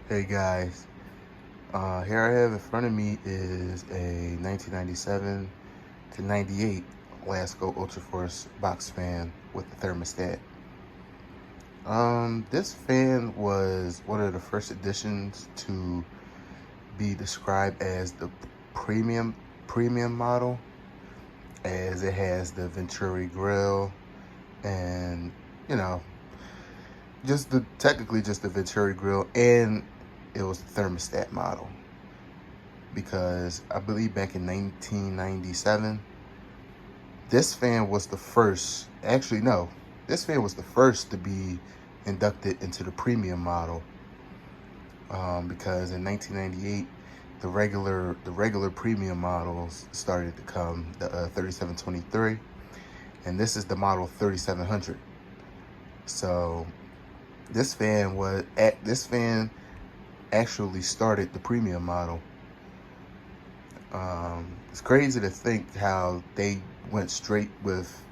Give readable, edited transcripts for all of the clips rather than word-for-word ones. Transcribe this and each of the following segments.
Hey guys, here I have in front of me is a 1997 to 98 Lasko Ultra Force box fan with the thermostat. This fan was one of the first additions to be described as the premium model, as it has the Venturi grill and you know technically just the Venturi grill, and it was the thermostat model. Because I believe back in 1997, this fan was the first, actually, no, this fan was the first to be inducted into the premium model. Because in 1998, the regular premium models started to come, the 3723, and this is the model 3700. So this fan actually started the premium model. It's crazy to think how they went straight with,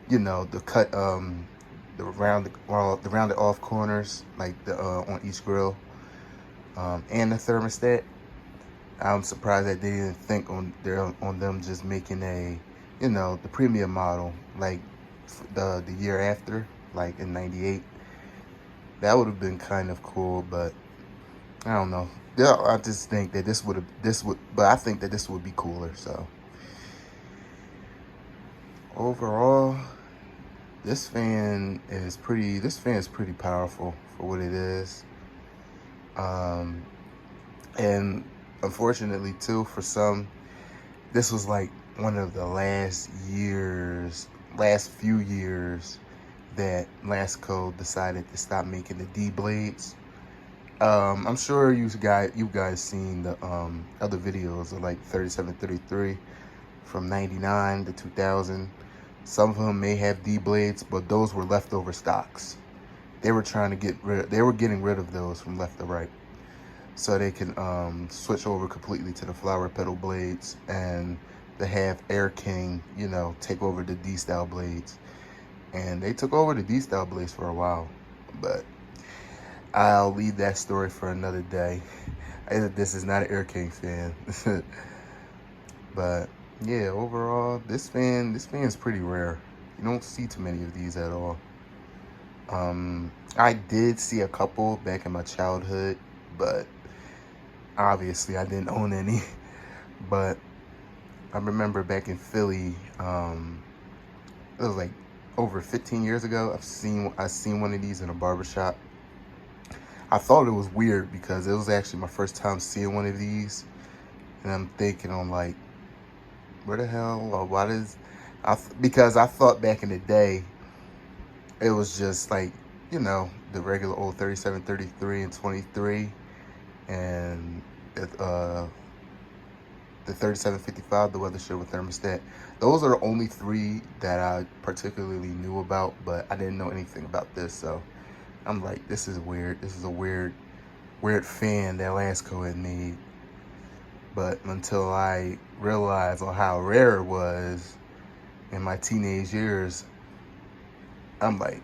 the cut, the rounded off corners, like the on each grill, and the thermostat. I'm surprised that they didn't think on them just making the premium model like the year after, like in '98. That would have been kind of cool, but I don't know. Yeah, I just think that but I think that this would be cooler. So overall, this fan is pretty powerful for what it is. Um, and unfortunately too, for some, this was like one of the last few years that Lasko decided to stop making the D blades. I'm sure you guys seen the other videos of like 3733 from 99 to 2000. Some of them may have D blades, but those were leftover stocks. They were getting rid of those from left to right, so they can switch over completely to the flower petal blades and to have Air King, take over the D style blades. And they took over the D style blades for a while, but I'll leave that story for another day. This is not an Air King fan. But yeah, overall, this fan is pretty rare. You don't see too many of these at all. I did see a couple back in my childhood, but obviously I didn't own any. But I remember back in Philly, it was like over 15 years ago. I seen one of these in a barbershop. I thought it was weird because it was actually my first time seeing one of these, and I'm thinking, I'm like, where the hell, or what is, because I thought back in the day, it was just like, the regular old 37, 33, and 23, and the 3755, the weather shield with thermostat. Those are the only three that I particularly knew about, but I didn't know anything about this, so I'm like, this is weird. This is a weird fan that Lasko had made. But until I realized on how rare it was in my teenage years, I'm like,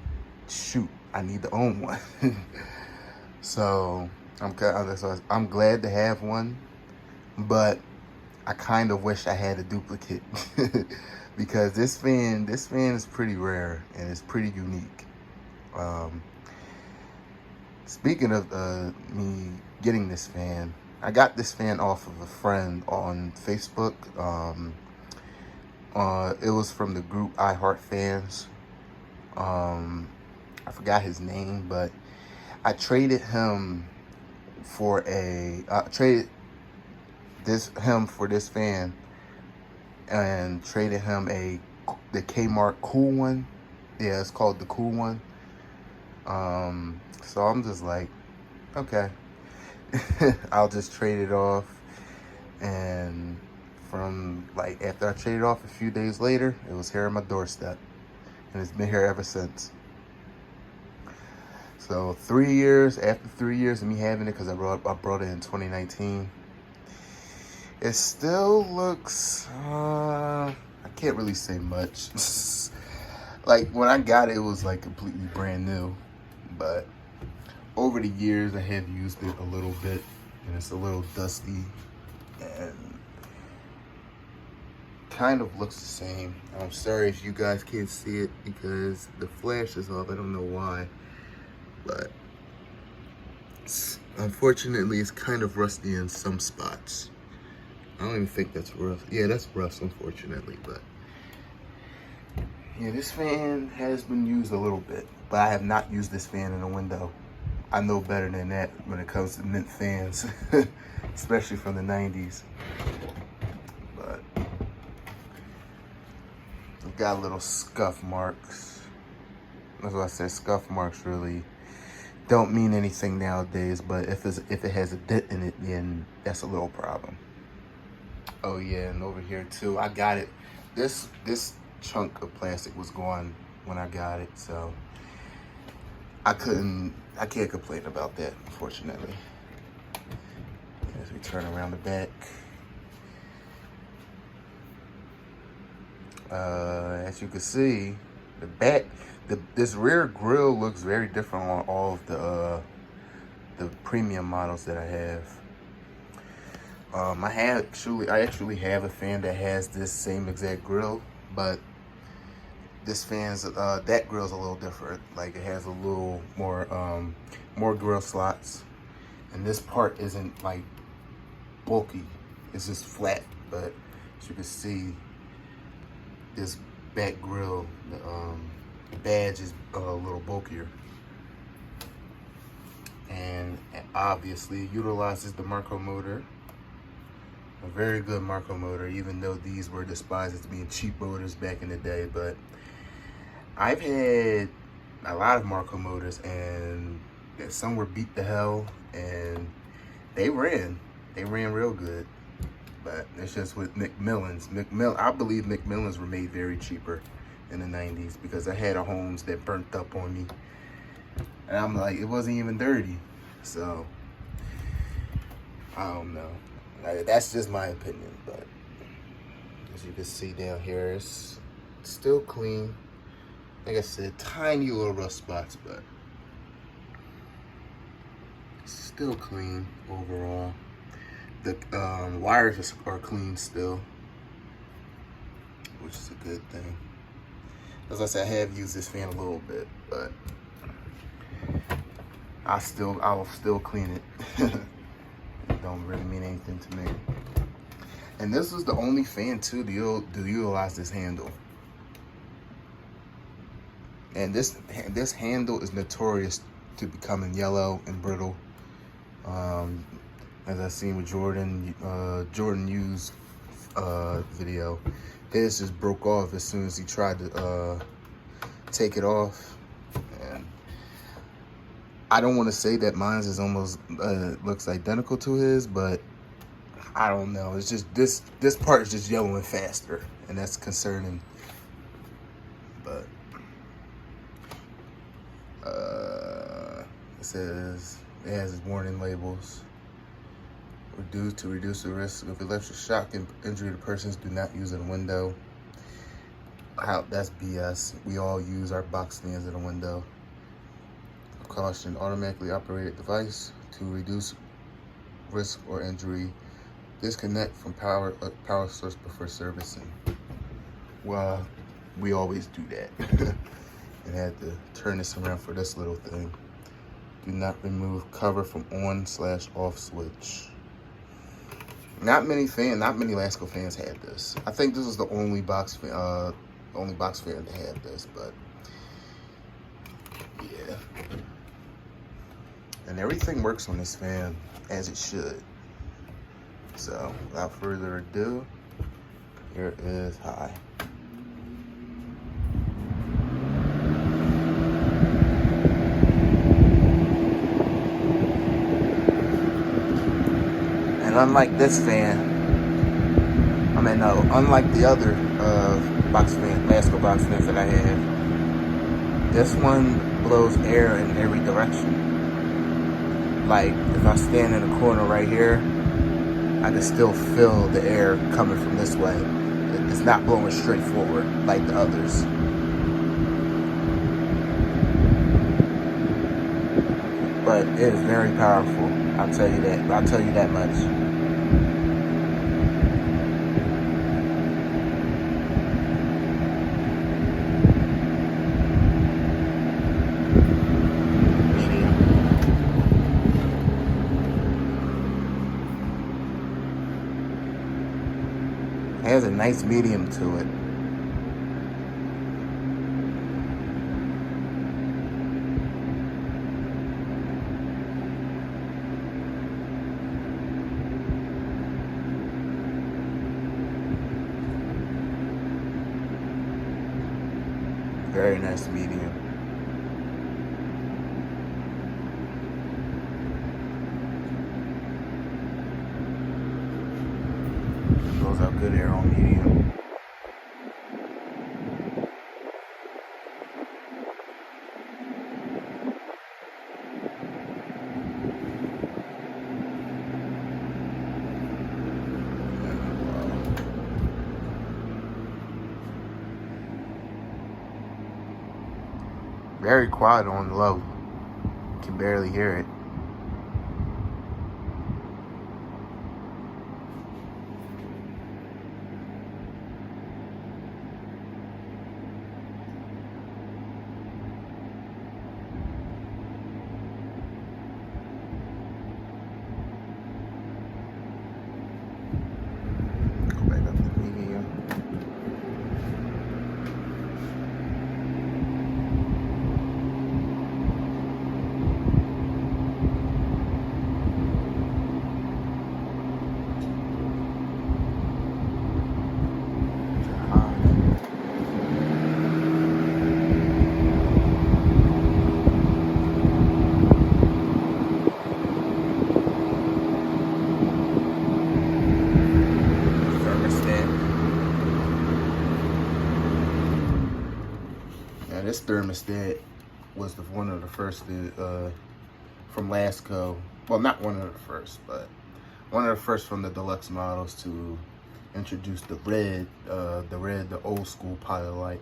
shoot, I need to own one. So I'm glad to have one, but I kind of wish I had a duplicate because this fan is pretty rare and it's pretty unique. Speaking of me getting this fan, I got this fan off of a friend on Facebook. It was from the group I Heart Fans. I forgot his name, but I traded him for this fan, and traded him the Kmart Cool One. Yeah, it's called the Cool One. So I'm just like, okay, I'll just trade it off. And from like after I traded off a few days later, it was here on my doorstep, and it's been here ever since. So after 3 years of me having it, because I brought it in 2019, it still looks, I can't really say much. Like when I got it, it was like completely brand new, but over the years I have used it a little bit, and it's a little dusty and kind of looks the same. I'm sorry if you guys can't see it because the flash is off. I don't know why, but unfortunately it's kind of rusty in some spots. I don't even think that's rust. Yeah, that's rust, unfortunately, but yeah, this fan has been used a little bit, but I have not used this fan in a window. I know better than that when it comes to mint fans, especially from the 90s. But we've got little scuff marks. That's why I said scuff marks really don't mean anything nowadays, but if it has a dent in it, then that's a little problem. Oh yeah, and over here too, I got it. This chunk of plastic was gone when I got it, so I can't complain about that, unfortunately. As we turn around the back, as you can see, the back, this rear grille looks very different on all of the premium models that I have. I actually have a fan that has this same exact grille, but this fan's that grille's a little different. Like, it has a little more grill slots, and this part isn't like bulky. It's just flat. But as you can see, this back grill, the badge is a little bulkier, and obviously utilizes the Marco motor. A very good Marco motor, even though these were despised as being cheap motors back in the day. But I've had a lot of Marco motors, and some were beat to hell, and they ran real good. But it's just with Macmillans. I believe Macmillans were made very cheaper in the 90s, because I had a Holmes that burnt up on me, and I'm like, it wasn't even dirty. So I don't know. That's just my opinion, but as you can see down here, it's still clean. Like I said, tiny little rust spots, but still clean overall. The wires are clean still, which is a good thing. As I said, I have used this fan a little bit, but I will still clean it. It don't really mean anything to me. And this is the only fan too to utilize this handle. And this handle is notorious to becoming yellow and brittle. As I seen with Jordan Yu's video, his just broke off as soon as he tried to take it off. And I don't want to say that mine's is almost looks identical to his, but I don't know. It's just this part is just yellowing faster, and that's concerning. But it has its warning labels. To reduce the risk of electric shock and injury to persons, do not use in a window. That's BS. We all use our box fans in a window. Caution: automatically operated device. To reduce risk or injury, disconnect from power source before servicing. Well, we always do that. And had to turn this around for this little thing. Do not remove cover from on/off switch. Not many Lasko fans had this. I think this is the only box fan to have this, but yeah. And everything works on this fan as it should. So without further ado, here is high. And unlike this fan, unlike the other Lasko box fans that I have, this one blows air in every direction. Like, if I stand in a corner right here, I can still feel the air coming from this way. It's not blowing straight forward like the others. but it is very powerful. I'll tell you that. I'll tell you that much. It has a nice medium to it. Very nice medium. Goes out good air on medium. Very quiet on low. Can barely hear it. Go back up to medium. Now this thermostat was one of the first from Lasko. Well, not one of the first, but one of the first from the deluxe models to introduce the the old school pilot light.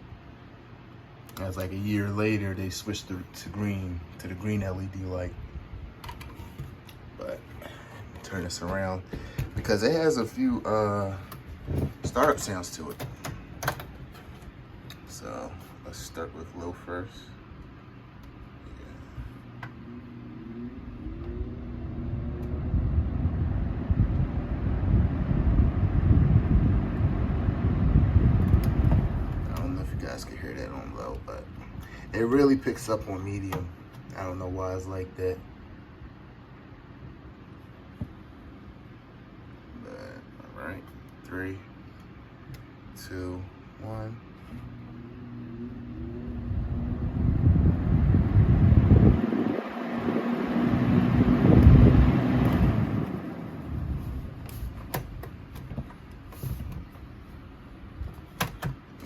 As like a year later, they switched to the green LED light. But turn this around because it has a few startup sounds to it. So let's start with low first. I don't know if you guys can hear that on low, but it really picks up on medium. I don't know why it's like that. But all right, 3, 2, 1.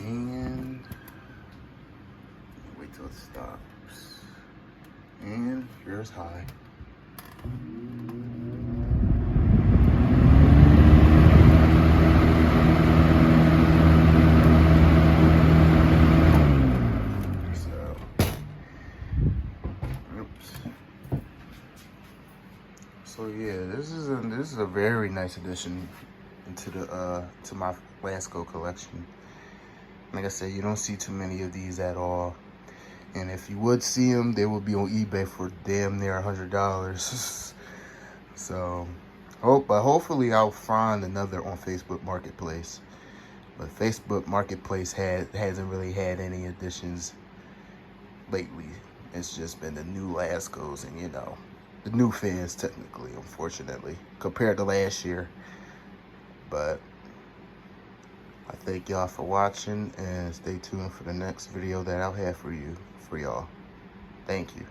And wait till it stops. And here's high. So, oops. So yeah, this is a very nice addition into the to my Lasko collection. Like I said, you don't see too many of these at all. And if you would see them, they would be on eBay for damn near $100. So, hopefully I'll find another on Facebook Marketplace. But Facebook Marketplace hasn't really had any additions lately. It's just been the new Laskos and, you know, the new fans technically, unfortunately, compared to last year. But I thank y'all for watching and stay tuned for the next video that I'll have for y'all. Thank you.